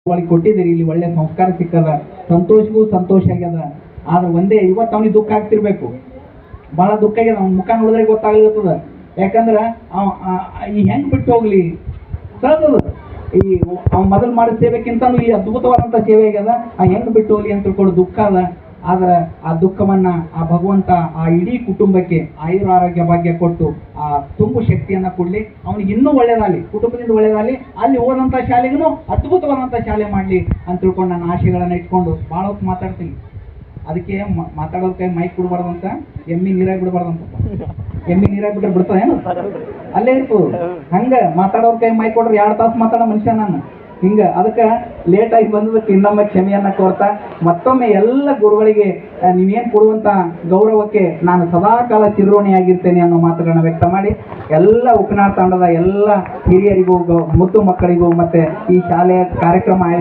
ಒಳಗೆ ಕೊಟ್ಟಿದ್ದೀರಿ, ಇಲ್ಲಿ ಒಳ್ಳೆ ಸಂಸ್ಕಾರ ಸಿಕ್ಕದ, ಸಂತೋಷಗೂ ಸಂತೋಷ ಆಗ್ಯದ. ಆದ್ರೆ ಒಂದೇ ಇವತ್ತು ಅವನಿಗೆ ದುಃಖ ಆಗ್ತಿರ್ಬೇಕು, ಬಹಳ ದುಃಖ ಆಗ್ಯದ. ಅವ್ನ ಮುಖ ನೋಡಿದ್ರೆ ಗೊತ್ತಾಗ್ಲಿರ್ತದ. ಯಾಕಂದ್ರ ಈ ಹೆಂಗ್ ಬಿಟ್ಟು ಹೋಗ್ಲಿ ಸಹಜದ. ಈ ಅವ್ನು ಮೊದಲು ಮಾಡಿದ ಸೇವೆಕ್ಕಿಂತ ಈ ಅದ್ಭುತವಾದಂಥ ಸೇವೆ ಆಗ್ಯದ. ಹೆಂಗ್ ಬಿಟ್ಟು ಹೋಗ್ಲಿ ಅಂತ ತಿಳ್ಕೊಂಡು ದುಃಖ ಅದ. ಆದ್ರೆ ಆ ದುಃಖವನ್ನ ಆ ಭಗವಂತ ಆ ಇಡೀ ಕುಟುಂಬಕ್ಕೆ ಆಯುರ ಆರೋಗ್ಯ ಭಾಗ್ಯ ಕೊಟ್ಟು ಆ ತುಂಬು ಶಕ್ತಿಯನ್ನ ಕೊಡ್ಲಿ, ಅವನಿಗೆ ಇನ್ನೂ ಒಳ್ಳೇದಾಗಲಿ, ಕುಟುಂಬದಿಂದ ಒಳ್ಳೇದಾಗಲಿ, ಅಲ್ಲಿ ಹೋದಂಥ ಶಾಲೆಗೂ ಅದ್ಭುತವಾದಂಥ ಶಾಲೆ ಮಾಡಲಿ ಅಂತ ತಿಳ್ಕೊಂಡು ನನ್ನ ಆಶೆಗಳನ್ನ ಇಟ್ಕೊಂಡು ಭಾಳ ಹೊತ್ತು ಮಾತಾಡ್ತೀನಿ. ಅದಕ್ಕೆ ಮಾತಾಡೋರ್ ಕೈ ಮೈಕ್ ಕೊಡ್ಬಾರ್ದಂತ, ಎಮ್ಮಿ ನೀರಾಗಿ ಬಿಡಬಾರ್ದಂತ. ಎಮ್ಮಿ ನೀರಾಗಿ ಬಿಟ್ರೆ ಬಿಡ್ತಾರೇನು? ಅಲ್ಲೇ ಇರ್ತದೆ. ಹಂಗ ಮಾತಾಡೋರ್ ಕೈ ಮೈಕ್ ಕೊಡ್ರೆ 2 ತಾಸು ಮಾತಾಡೋ ಮನುಷ್ಯ ನಾನು. ಹಿಂಗ ಅದಕ್ಕೆ ಲೇಟ್ ಆಗಿ ಬಂದದಕ್ಕೆ ಇನ್ನೊಮ್ಮೆ ಕ್ಷಮೆಯನ್ನ ಕೋರ್ತಾ ಮತ್ತೊಮ್ಮೆ ಎಲ್ಲ ಗುರುಗಳಿಗೆ ನೀವೇನು ಕೊಡುವಂತ ಗೌರವಕ್ಕೆ ನಾನು ಸದಾ ಕಾಲ ಚಿರಋಣಿಯಾಗಿರ್ತೇನೆ ಅನ್ನೋ ಮಾತುಗಳನ್ನ ವ್ಯಕ್ತ ಮಾಡಿ ಎಲ್ಲ ಉಪನಾಳ ತಂಡದ ಎಲ್ಲ ಹಿರಿಯರಿಗೂ, ಮುದ್ದು ಮಕ್ಕಳಿಗೂ ಮತ್ತೆ ಈ ಶಾಲೆಯ ಕಾರ್ಯಕ್ರಮ